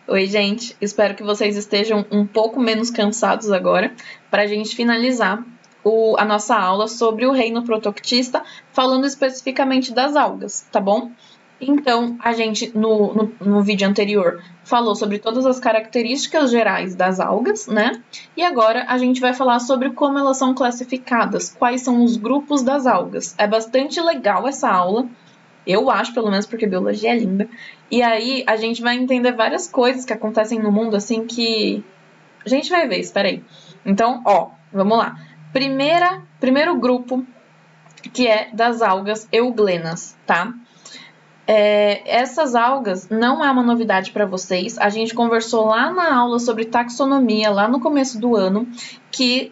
Oi, gente. Espero que vocês estejam um pouco menos cansados agora para a gente finalizar a nossa aula sobre o reino protoctista, falando especificamente das algas, tá bom? Então, a gente, no vídeo anterior, falou sobre todas as características gerais das algas, né? E agora a gente vai falar sobre como elas são classificadas, quais são os grupos das algas. É bastante legal essa aula. Eu acho, pelo menos, porque biologia é linda. E aí a gente vai entender várias coisas que acontecem no mundo, assim, que a gente vai ver, espera aí. Então, ó, vamos lá. Primeiro grupo, que é das algas euglenas, tá? Essas algas não é uma novidade para vocês. A gente conversou lá na aula sobre taxonomia, lá no começo do ano, que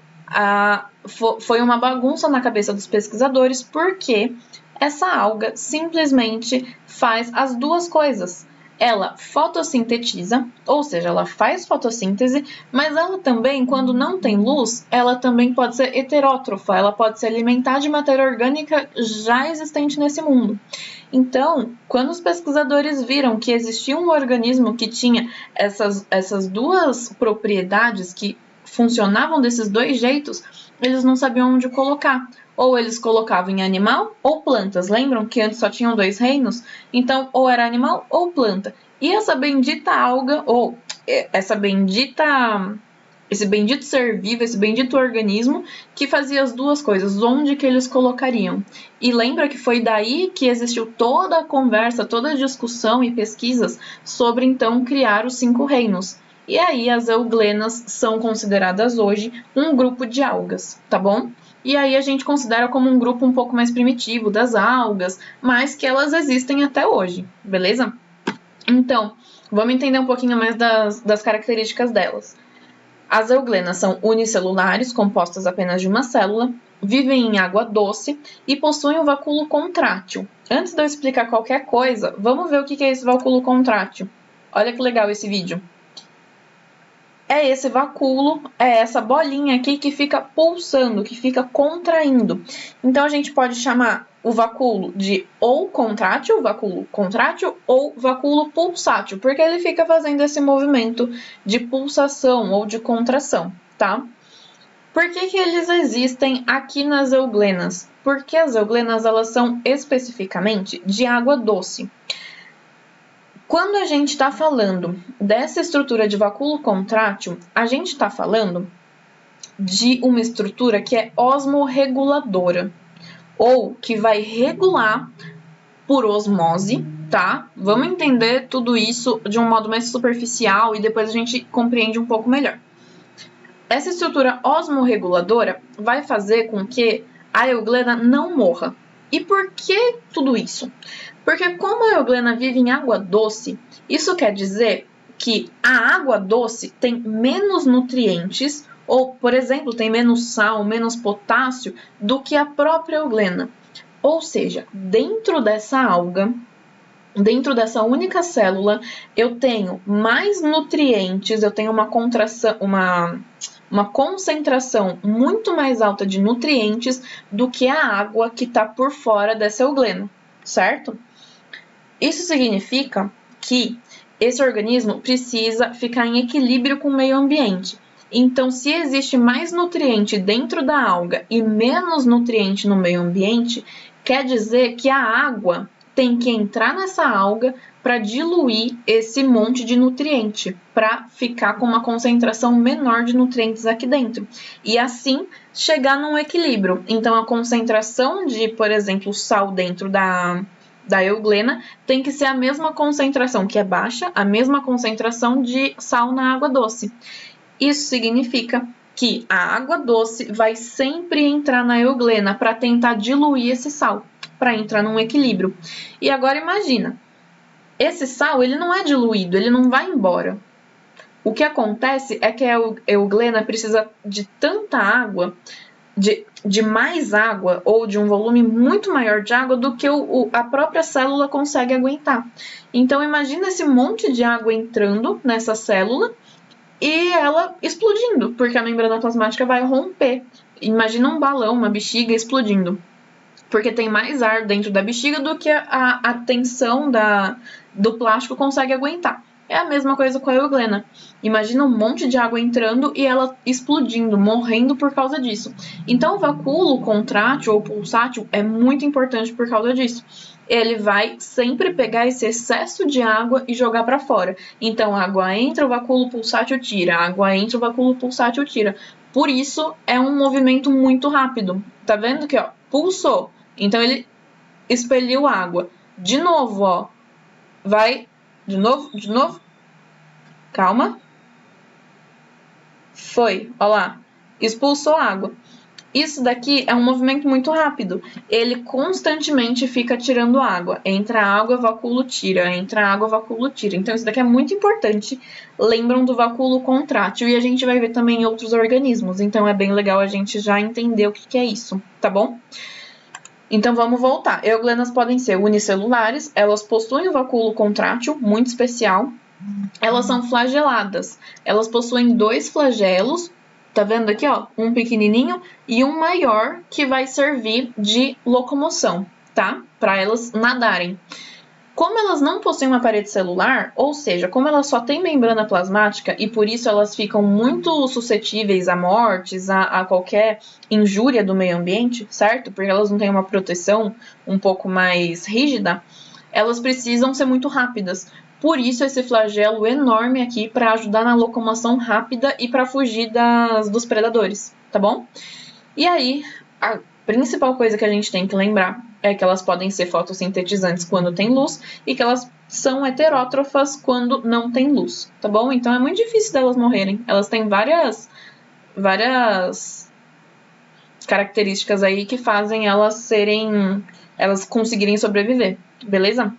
foi uma bagunça na cabeça dos pesquisadores, porque essa alga simplesmente faz as duas coisas. Ela fotossintetiza, ou seja, ela faz fotossíntese, mas ela também, quando não tem luz, ela também pode ser heterótrofa, ela pode se alimentar de matéria orgânica já existente nesse mundo. Então, quando os pesquisadores viram que existia um organismo que tinha essas duas propriedades, que funcionavam desses dois jeitos, eles não sabiam onde colocar. Ou eles colocavam em animal ou plantas. Lembram que antes só tinham dois reinos? Então, ou era animal ou planta. E essa bendita alga, ou esse bendito ser vivo, esse bendito organismo que fazia as duas coisas, onde que eles colocariam? E lembra que foi daí que existiu toda a conversa, toda a discussão e pesquisas sobre então criar os 5 reinos. E aí as euglenas são consideradas hoje um grupo de algas, tá bom? E aí a gente considera como um grupo um pouco mais primitivo das algas, mas que elas existem até hoje, beleza? Então, vamos entender um pouquinho mais das características delas. As euglenas são unicelulares, compostas apenas de uma célula, vivem em água doce e possuem um vacúolo contrátil. Antes de eu explicar qualquer coisa, vamos ver o que é esse vacúolo contrátil. Olha que legal esse vídeo. É esse vacúolo, é essa bolinha aqui que fica pulsando, que fica contraindo. Então, a gente pode chamar o vacúolo de ou contrátil, vacúolo contrátil, ou vacúolo pulsátil, porque ele fica fazendo esse movimento de pulsação ou de contração, tá? Por que eles existem aqui nas euglenas? Porque as euglenas, elas são especificamente de água doce. Quando a gente está falando dessa estrutura de vacúolo contrátil, a gente está falando de uma estrutura que é osmorreguladora, ou que vai regular por osmose, tá? Vamos entender tudo isso de um modo mais superficial e depois a gente compreende um pouco melhor. Essa estrutura osmorreguladora vai fazer com que a euglena não morra. E por que tudo isso? Porque como a euglena vive em água doce, isso quer dizer que a água doce tem menos nutrientes, ou, por exemplo, tem menos sal, menos potássio, do que a própria euglena. Ou seja, dentro dessa alga, dentro dessa única célula, eu tenho mais nutrientes, eu tenho uma concentração muito mais alta de nutrientes do que a água que está por fora dessa euglena, certo? Isso significa que esse organismo precisa ficar em equilíbrio com o meio ambiente. Então, se existe mais nutriente dentro da alga e menos nutriente no meio ambiente, quer dizer que a água tem que entrar nessa alga para diluir esse monte de nutriente, para ficar com uma concentração menor de nutrientes aqui dentro. E assim chegar num equilíbrio. Então, a concentração de, por exemplo, sal dentro da euglena tem que ser a mesma concentração, que é baixa, a mesma concentração de sal na água doce. Isso significa que a água doce vai sempre entrar na euglena para tentar diluir esse sal, para entrar num equilíbrio. E agora imagina, esse sal ele não é diluído, ele não vai embora. O que acontece é que a euglena precisa de tanta água, de mais água ou de um volume muito maior de água do que a própria célula consegue aguentar. Então imagina esse monte de água entrando nessa célula e ela explodindo, porque a membrana plasmática vai romper. Imagina um balão, uma bexiga explodindo, porque tem mais ar dentro da bexiga do que a tensão do plástico consegue aguentar. É a mesma coisa com a euglena. Imagina um monte de água entrando e ela explodindo, morrendo por causa disso. Então, o vacúolo contrátil ou pulsátil é muito importante por causa disso. Ele vai sempre pegar esse excesso de água e jogar para fora. Então, a água entra, o vacúolo pulsátil tira, a água entra, o vacúolo pulsátil tira. Por isso, é um movimento muito rápido. Tá vendo que, ó, pulsou. Então, ele expeliu água. De novo, ó. Vai. De novo. Calma. Foi, ó lá. Expulsou água. Isso daqui é um movimento muito rápido. Ele constantemente fica tirando água. Entra água, vacúolo tira. Entra água, vacúolo tira. Então, isso daqui é muito importante. Lembram do vacúolo contrátil. E a gente vai ver também em outros organismos. Então, é bem legal a gente já entender o que é isso, tá bom? Então, vamos voltar. Euglenas podem ser unicelulares. Elas possuem o vacúolo contrátil, muito especial. Elas são flageladas. Elas possuem 2 flagelos. Tá vendo aqui, ó? Um pequenininho e um maior que vai servir de locomoção, tá? Para elas nadarem. Como elas não possuem uma parede celular, ou seja, como elas só têm membrana plasmática e por isso elas ficam muito suscetíveis a mortes, a qualquer injúria do meio ambiente, certo? Porque elas não têm uma proteção um pouco mais rígida, elas precisam ser muito rápidas. Por isso, esse flagelo enorme aqui para ajudar na locomoção rápida e para fugir dos predadores, tá bom? E aí, a principal coisa que a gente tem que lembrar é que elas podem ser fotossintetizantes quando tem luz e que elas são heterótrofas quando não tem luz, tá bom? Então, é muito difícil delas morrerem. Elas têm várias características aí que fazem elas conseguirem sobreviver, beleza?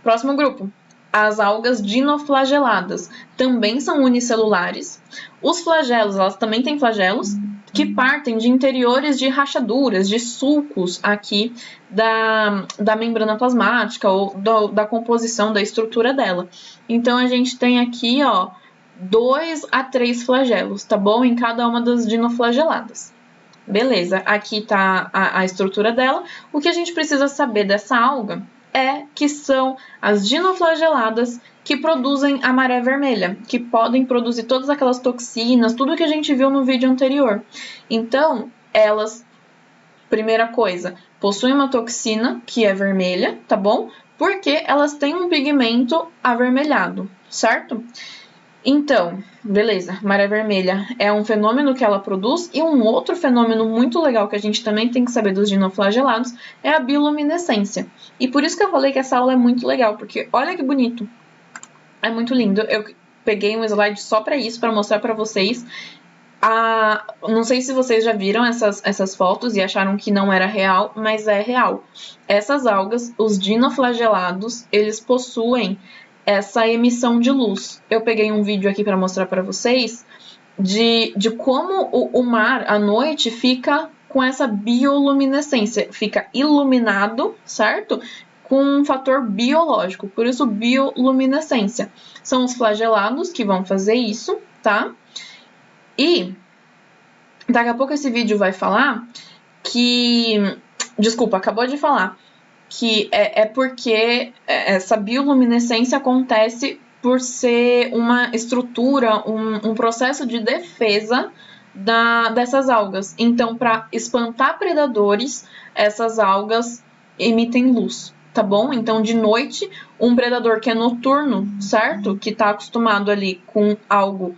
Próximo grupo. As algas dinoflageladas também são unicelulares. Os flagelos, elas também têm flagelos que partem de interiores de rachaduras, de sulcos aqui da membrana plasmática ou da composição, da estrutura dela. Então, a gente tem aqui, ó, 2 a 3 flagelos, tá bom? Em cada uma das dinoflageladas. Beleza, aqui tá a estrutura dela. O que a gente precisa saber dessa alga é que são as dinoflageladas que produzem a maré vermelha, que podem produzir todas aquelas toxinas, tudo que a gente viu no vídeo anterior. Então, elas, primeira coisa, possuem uma toxina que é vermelha, tá bom? Porque elas têm um pigmento avermelhado, certo? Então, beleza, maré vermelha é um fenômeno que ela produz e um outro fenômeno muito legal que a gente também tem que saber dos dinoflagelados é a bioluminescência. E por isso que eu falei que essa aula é muito legal, porque olha que bonito. É muito lindo. Eu peguei um slide só para isso, para mostrar para vocês. Não sei se vocês já viram essas fotos e acharam que não era real, mas é real. Essas algas, os dinoflagelados, eles possuem essa emissão de luz. Eu peguei um vídeo aqui para mostrar para vocês de como o mar à noite fica com essa bioluminescência, fica iluminado, certo? Com um fator biológico, por isso bioluminescência. São os flagelados que vão fazer isso, tá? E daqui a pouco esse vídeo vai falar que... Desculpa, acabou de falar que é porque essa bioluminescência acontece por ser uma estrutura, um processo de defesa dessas algas. Então, para espantar predadores, essas algas emitem luz, tá bom? Então, de noite, um predador que é noturno, certo? Que está acostumado ali com algo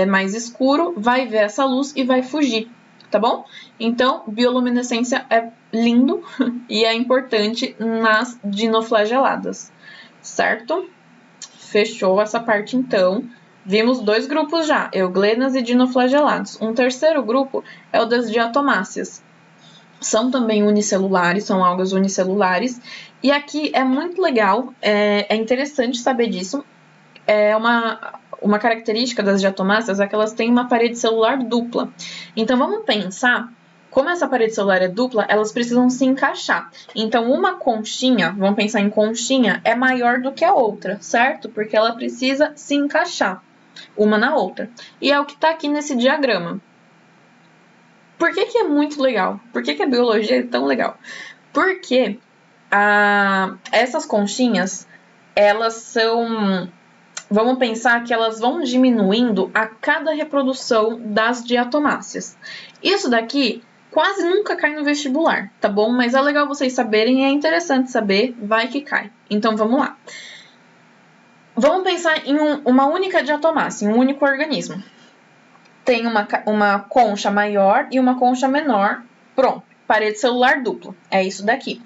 mais escuro, vai ver essa luz e vai fugir, tá bom? Então, bioluminescência é lindo e é importante nas dinoflageladas, certo? Fechou essa parte então. Vimos 2 grupos já, euglenas e dinoflagelados. Um terceiro grupo é o das diatomáceas. São também unicelulares, são algas unicelulares. E aqui é muito legal, é interessante saber disso. É uma característica das diatomáceas é que elas têm uma parede celular dupla. Então, vamos pensar, como essa parede celular é dupla, elas precisam se encaixar. Então, uma conchinha, vamos pensar em conchinha, é maior do que a outra, certo? Porque ela precisa se encaixar uma na outra. E é o que está aqui nesse diagrama. Por que é muito legal? Por que a biologia é tão legal? Porque essas conchinhas, elas são vamos pensar que elas vão diminuindo a cada reprodução das diatomáceas. Isso daqui quase nunca cai no vestibular, tá bom? Mas é legal vocês saberem e é interessante saber, vai que cai. Então vamos lá. Vamos pensar em uma única diatomácea, em um único organismo. Tem uma concha maior e uma concha menor. Pronto, parede celular dupla. É isso daqui.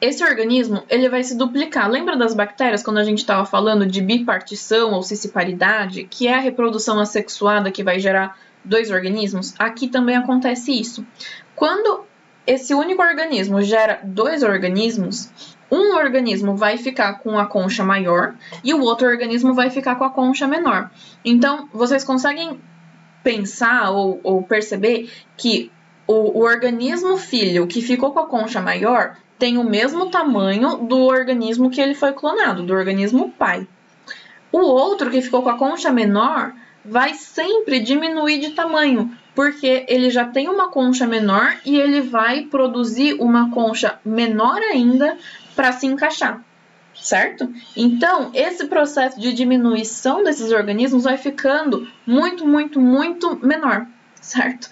Esse organismo, ele vai se duplicar. Lembra das bactérias, quando a gente estava falando de bipartição ou cisparidade, que é a reprodução assexuada que vai gerar 2 organismos? Aqui também acontece isso. Quando esse único organismo gera 2 organismos, um organismo vai ficar com a concha maior e o outro organismo vai ficar com a concha menor. Então, vocês conseguem pensar ou perceber que o organismo filho que ficou com a concha maior tem o mesmo tamanho do organismo que ele foi clonado, do organismo pai. O outro que ficou com a concha menor vai sempre diminuir de tamanho, porque ele já tem uma concha menor e ele vai produzir uma concha menor ainda para se encaixar, certo? Então, esse processo de diminuição desses organismos vai ficando muito, muito, muito menor, certo?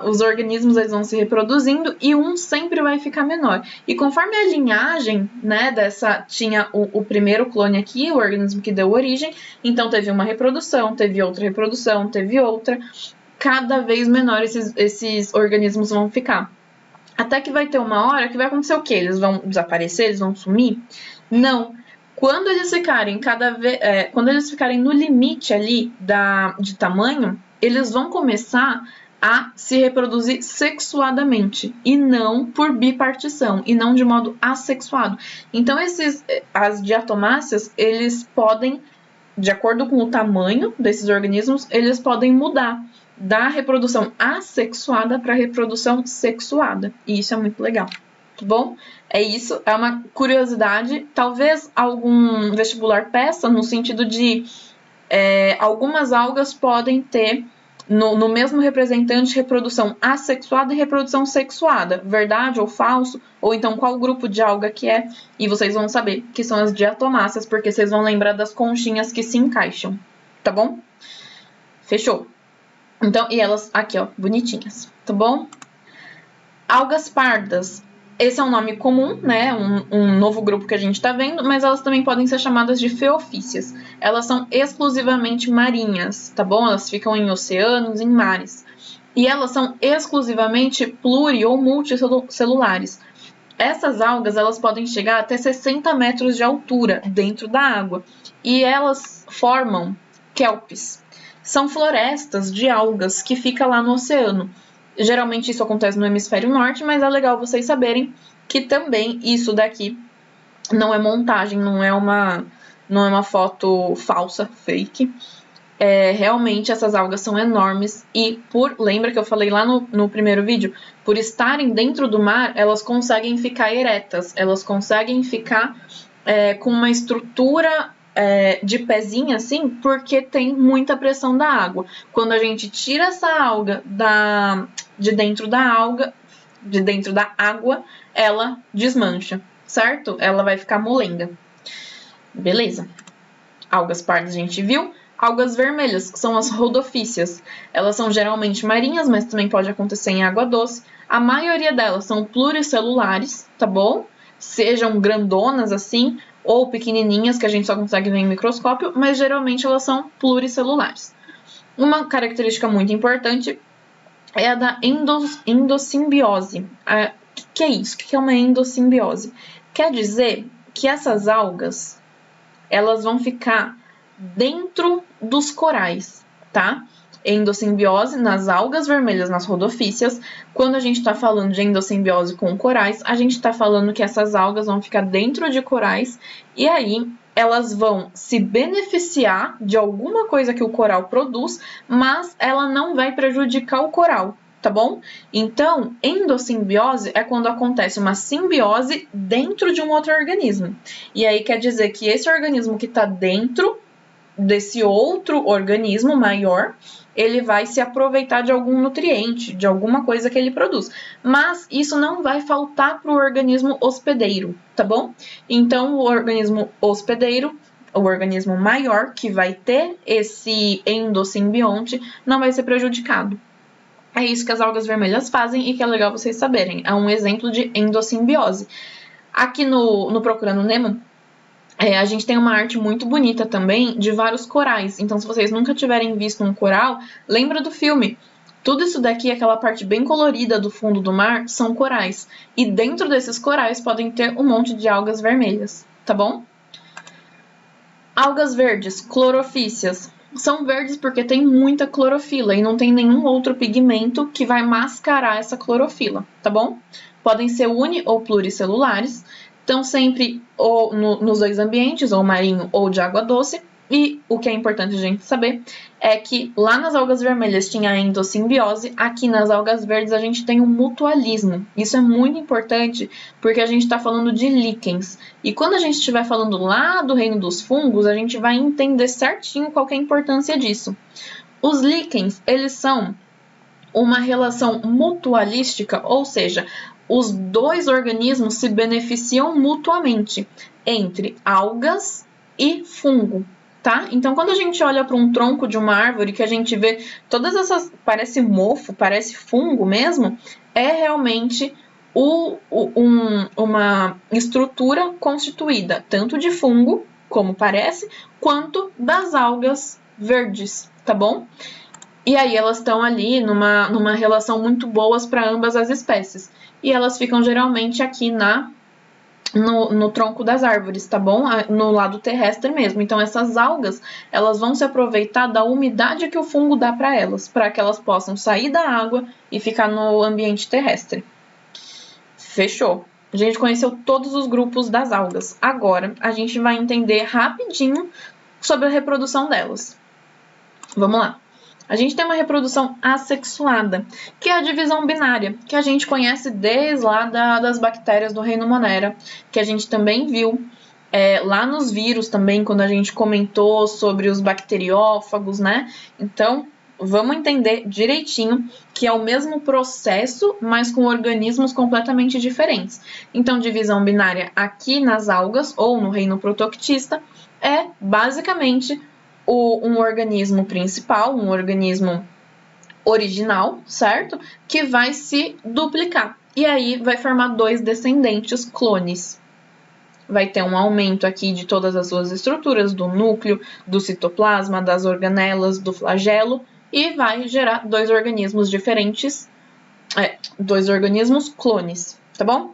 Os organismos eles vão se reproduzindo e um sempre vai ficar menor. E conforme a linhagem, né, tinha o primeiro clone aqui, o organismo que deu origem, então teve uma reprodução, teve outra reprodução, teve outra, cada vez menor esses organismos vão ficar. Até que vai ter uma hora que vai acontecer o quê? Eles vão desaparecer? Eles vão sumir? Não. Quando eles ficarem no limite ali de tamanho, eles vão começar a se reproduzir sexuadamente e não por bipartição e não de modo assexuado. Então as diatomáceas, eles podem, de acordo com o tamanho desses organismos, eles podem mudar da reprodução assexuada para a reprodução sexuada. E isso é muito legal. Tá bom? É isso, é uma curiosidade. Talvez algum vestibular peça no sentido de algumas algas podem ter no mesmo representante reprodução assexuada e reprodução sexuada. Verdade ou falso? Ou então qual grupo de alga que é? E vocês vão saber que são as diatomáceas, porque vocês vão lembrar das conchinhas que se encaixam. Tá bom? Fechou? Então, e elas aqui, ó, bonitinhas, tá bom? Algas pardas. Esse é um nome comum, né? Um novo grupo que a gente tá vendo, mas elas também podem ser chamadas de feofícias. Elas são exclusivamente marinhas, tá bom? Elas ficam em oceanos, em mares. E elas são exclusivamente pluri- ou multicelulares. Essas algas, elas podem chegar até 60 metros de altura dentro da água. E elas formam kelpes. São florestas de algas que ficam lá no oceano. Geralmente isso acontece no hemisfério norte, mas é legal vocês saberem que também isso daqui não é montagem, não é uma foto falsa, fake. Realmente essas algas são enormes e lembra que eu falei lá no primeiro vídeo? Por estarem dentro do mar, elas conseguem ficar eretas, elas conseguem ficar com uma estrutura de pezinho assim, porque tem muita pressão da água. Quando a gente tira essa alga de dentro da água, ela desmancha, certo? Ela vai ficar molenga. Beleza. Algas pardas a gente viu. Algas vermelhas, que são as rodofícias. Elas são geralmente marinhas, mas também pode acontecer em água doce. A maioria delas são pluricelulares, tá bom? Sejam grandonas assim, ou pequenininhas, que a gente só consegue ver em microscópio, mas geralmente elas são pluricelulares. Uma característica muito importante é a da endossimbiose. O que é isso? O que é uma endossimbiose? Quer dizer que essas algas, elas vão ficar dentro dos corais, tá? Endossimbiose nas algas vermelhas, nas rodofícias. Quando a gente está falando de endossimbiose com corais, a gente está falando que essas algas vão ficar dentro de corais e aí elas vão se beneficiar de alguma coisa que o coral produz, mas ela não vai prejudicar o coral, tá bom? Então, endossimbiose é quando acontece uma simbiose dentro de um outro organismo. E aí quer dizer que esse organismo que está dentro desse outro organismo maior, ele vai se aproveitar de algum nutriente, de alguma coisa que ele produz. Mas isso não vai faltar para o organismo hospedeiro, tá bom? Então, o organismo hospedeiro, o organismo maior, que vai ter esse endosimbionte, não vai ser prejudicado. É isso que as algas vermelhas fazem e que é legal vocês saberem. É um exemplo de endossimbiose. Aqui no Procurando Nemo, a gente tem uma arte muito bonita também de vários corais. Então, se vocês nunca tiverem visto um coral, lembra do filme. Tudo isso daqui, aquela parte bem colorida do fundo do mar, são corais. E dentro desses corais podem ter um monte de algas vermelhas, tá bom? Algas verdes, clorofícias. São verdes porque tem muita clorofila e não tem nenhum outro pigmento que vai mascarar essa clorofila, tá bom? Podem ser uni- ou pluricelulares, estão sempre ou nos dois ambientes, ou marinho ou de água doce. E o que é importante a gente saber é que lá nas algas vermelhas tinha a endossimbiose, aqui nas algas verdes a gente tem o mutualismo. Isso é muito importante porque a gente está falando de líquens. E quando a gente estiver falando lá do reino dos fungos, a gente vai entender certinho qual que é a importância disso. Os líquens, eles são uma relação mutualística, ou seja, os dois organismos se beneficiam mutuamente entre algas e fungo. Tá? Então, quando a gente olha para um tronco de uma árvore, que a gente vê todas essas, parece mofo, parece fungo mesmo, é realmente uma estrutura constituída tanto de fungo, como parece, quanto das algas verdes, tá bom? E aí elas estão ali numa relação muito boas para ambas as espécies. E elas ficam geralmente aqui no tronco das árvores, tá bom? No lado terrestre mesmo. Então, essas algas, elas vão se aproveitar da umidade que o fungo dá para que elas possam sair da água e ficar no ambiente terrestre. Fechou. A gente conheceu todos os grupos das algas. Agora, a gente vai entender rapidinho sobre a reprodução delas. Vamos lá. A gente tem uma reprodução assexuada, que é a divisão binária, que a gente conhece desde lá das bactérias do reino Monera, que a gente também viu lá nos vírus também, quando a gente comentou sobre os bacteriófagos, né? Então, vamos entender direitinho que é o mesmo processo, mas com organismos completamente diferentes. Então, divisão binária aqui nas algas, ou no reino protoctista, é basicamente um organismo principal, um organismo original, certo? Que vai se duplicar. E aí vai formar dois descendentes clones. Vai ter um aumento aqui de todas as suas estruturas, do núcleo, do citoplasma, das organelas, do flagelo, e vai gerar dois organismos diferentes, dois organismos clones, tá bom?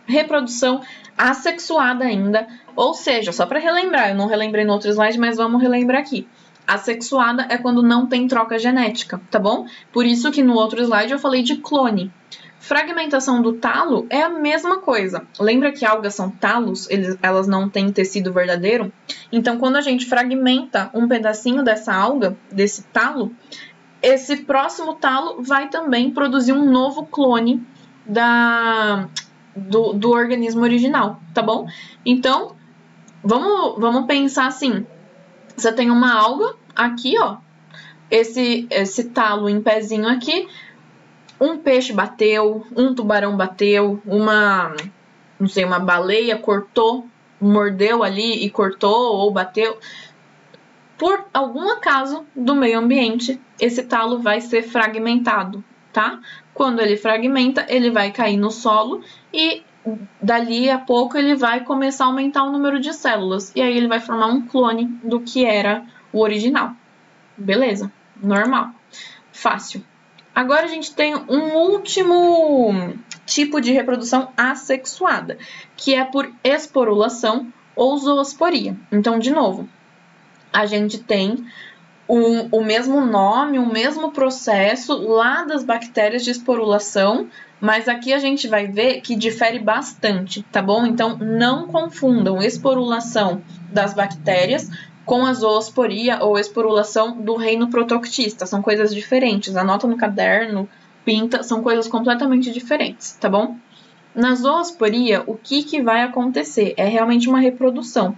Reprodução assexuada ainda, ou seja, só para relembrar, eu não relembrei no outro slide, mas vamos relembrar aqui. Assexuada é quando não tem troca genética, tá bom? Por isso que no outro slide eu falei de clone. Fragmentação do talo é a mesma coisa. Lembra que algas são talos? Elas não têm tecido verdadeiro? Então, quando a gente fragmenta um pedacinho dessa alga, desse talo, esse próximo talo vai também produzir um novo clone do organismo original, tá bom? Então, vamos pensar assim. Você tem uma alga aqui, ó. Esse talo em pezinho aqui. Um peixe bateu, um tubarão bateu, uma baleia cortou, mordeu ali e cortou ou bateu. Por algum acaso do meio ambiente, esse talo vai ser fragmentado, tá? Quando ele fragmenta, ele vai cair no solo e dali a pouco ele vai começar a aumentar o número de células. E aí ele vai formar um clone do que era o original. Beleza, normal, fácil. Agora a gente tem um último tipo de reprodução assexuada, que é por esporulação ou zoosporia. Então, de novo, a gente tem o mesmo nome, o mesmo processo lá das bactérias de esporulação, mas aqui a gente vai ver que difere bastante, tá bom? Então, não confundam esporulação das bactérias com a zoosporia ou esporulação do reino protoctista. São coisas diferentes. Anota no caderno, pinta, são coisas completamente diferentes, tá bom? Na zoosporia, o que vai acontecer? É realmente uma reprodução.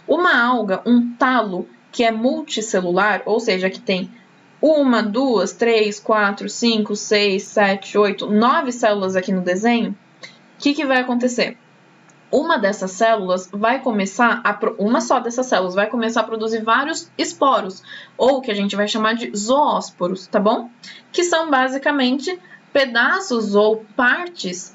Uma alga, um talo, que é multicelular, ou seja, que tem 1, 2, 3, 4, 5, 6, 7, 8, 9 células aqui no desenho, o que vai acontecer? Uma dessas células vai começar uma só dessas células vai começar a produzir vários esporos, ou que a gente vai chamar de zoósporos, tá bom? Que são basicamente pedaços ou partes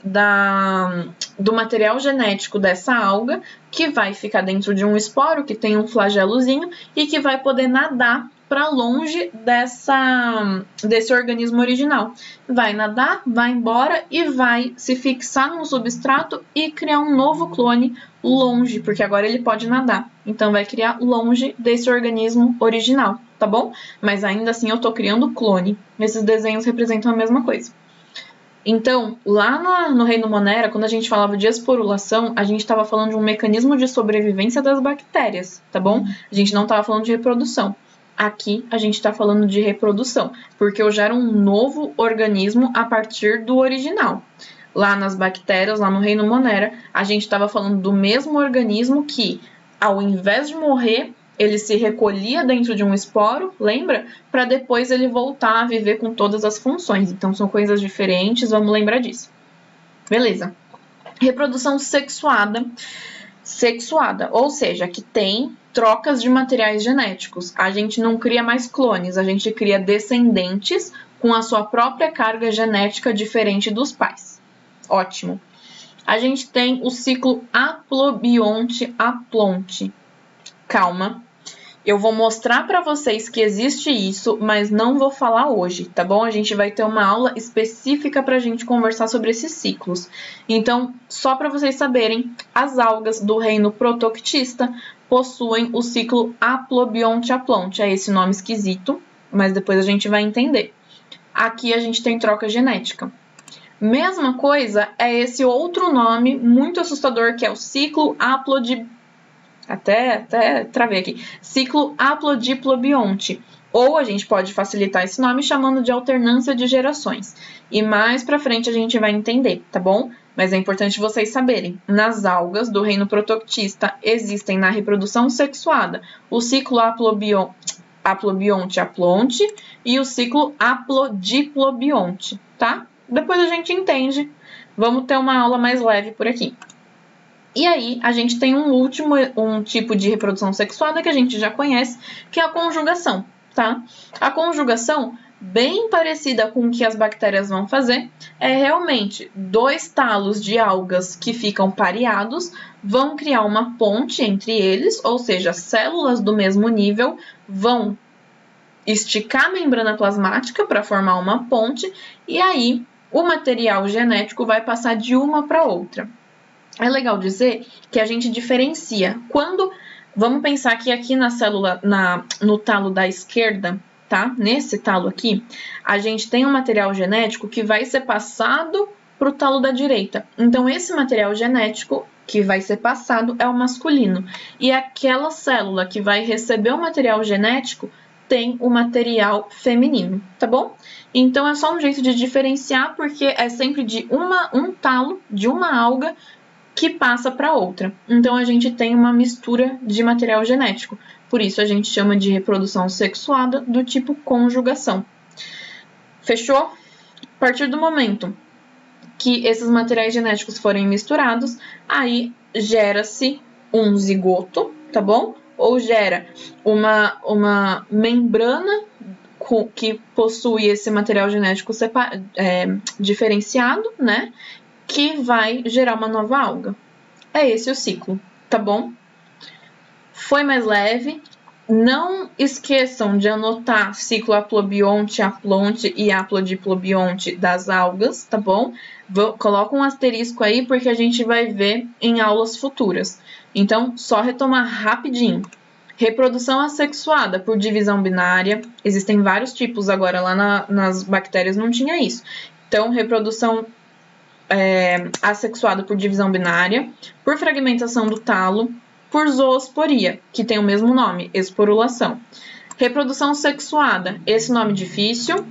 do material genético dessa alga que vai ficar dentro de um esporo que tem um flagelozinho e que vai poder nadar para longe desse organismo original. Vai nadar, vai embora e vai se fixar num substrato e criar um novo clone longe, porque agora ele pode nadar. Então vai criar longe desse organismo original, tá bom? Mas ainda assim eu tô criando clone. Esses desenhos representam a mesma coisa. Então, lá no reino Monera, quando a gente falava de esporulação, a gente estava falando de um mecanismo de sobrevivência das bactérias, tá bom? A gente não estava falando de reprodução. Aqui a gente está falando de reprodução, porque eu gero um novo organismo a partir do original. Lá nas bactérias, lá no reino Monera, a gente estava falando do mesmo organismo que, ao invés de morrer, ele se recolhia dentro de um esporo, lembra? Para depois ele voltar a viver com todas as funções. Então são coisas diferentes, vamos lembrar disso. Beleza. Reprodução sexuada. Sexuada, ou seja, que tem trocas de materiais genéticos. A gente não cria mais clones, a gente cria descendentes com a sua própria carga genética diferente dos pais. Ótimo. A gente tem o ciclo haplobionte-aplonte. Calma. Eu vou mostrar para vocês que existe isso, mas não vou falar hoje, tá bom? A gente vai ter uma aula específica para a gente conversar sobre esses ciclos. Então, só para vocês saberem, as algas do reino protoctista possuem o ciclo haplobionte-aplonte. É esse nome esquisito, mas depois a gente vai entender. Aqui a gente tem troca genética. Mesma coisa é esse outro nome muito assustador, que é o ciclo Até travei aqui. Ciclo haplodiplobionte. Ou a gente pode facilitar esse nome chamando de alternância de gerações. E mais pra frente a gente vai entender, tá bom? Mas é importante vocês saberem. Nas algas do reino protoctista existem na reprodução sexuada o ciclo haplobionte-aplonte e o ciclo haplodiplobionte, tá? Depois a gente entende. Vamos ter uma aula mais leve por aqui. E aí, a gente tem um tipo de reprodução sexuada que a gente já conhece, que é a conjugação, tá? A conjugação, bem parecida com o que as bactérias vão fazer, é realmente 2 talos de algas que ficam pareados, vão criar uma ponte entre eles, ou seja, células do mesmo nível vão esticar a membrana plasmática para formar uma ponte, e aí o material genético vai passar de uma para outra. É legal dizer que a gente diferencia quando, vamos pensar que aqui na célula, no talo da esquerda, tá? Nesse talo aqui, a gente tem um material genético que vai ser passado para o talo da direita. Então, esse material genético que vai ser passado é o masculino. E aquela célula que vai receber o material genético tem o material feminino, tá bom? Então, é só um jeito de diferenciar, porque é sempre de um talo, de uma alga, que passa para outra. Então, a gente tem uma mistura de material genético. Por isso, a gente chama de reprodução sexuada do tipo conjugação. Fechou? A partir do momento que esses materiais genéticos forem misturados, aí gera-se um zigoto, tá bom? Ou gera uma membrana que possui esse material genético diferenciado, né? Que vai gerar uma nova alga. É esse o ciclo, tá bom? Foi mais leve. Não esqueçam de anotar ciclo haplobionte, aplonte e haplodiplobionte das algas, tá bom? Coloca um asterisco aí, porque a gente vai ver em aulas futuras. Então, só retomar rapidinho. Reprodução assexuada por divisão binária. Existem vários tipos agora, lá nas bactérias não tinha isso. Então, reprodução assexuado por divisão binária, por fragmentação do talo, por zoosporia, que tem o mesmo nome, esporulação. Reprodução sexuada, esse nome difícil,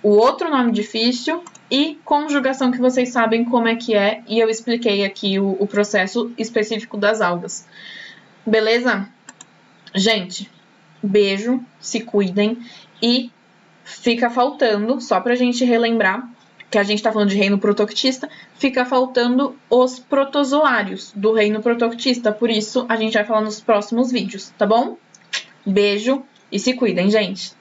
o outro nome difícil e conjugação, que vocês sabem como é que é, e eu expliquei aqui o processo específico das algas. Beleza? Gente, beijo, se cuidem e fica faltando, só pra gente relembrar, que a gente tá falando de reino protoctista, fica faltando os protozoários do reino protoctista. Por isso, a gente vai falar nos próximos vídeos, tá bom? Beijo e se cuidem, gente!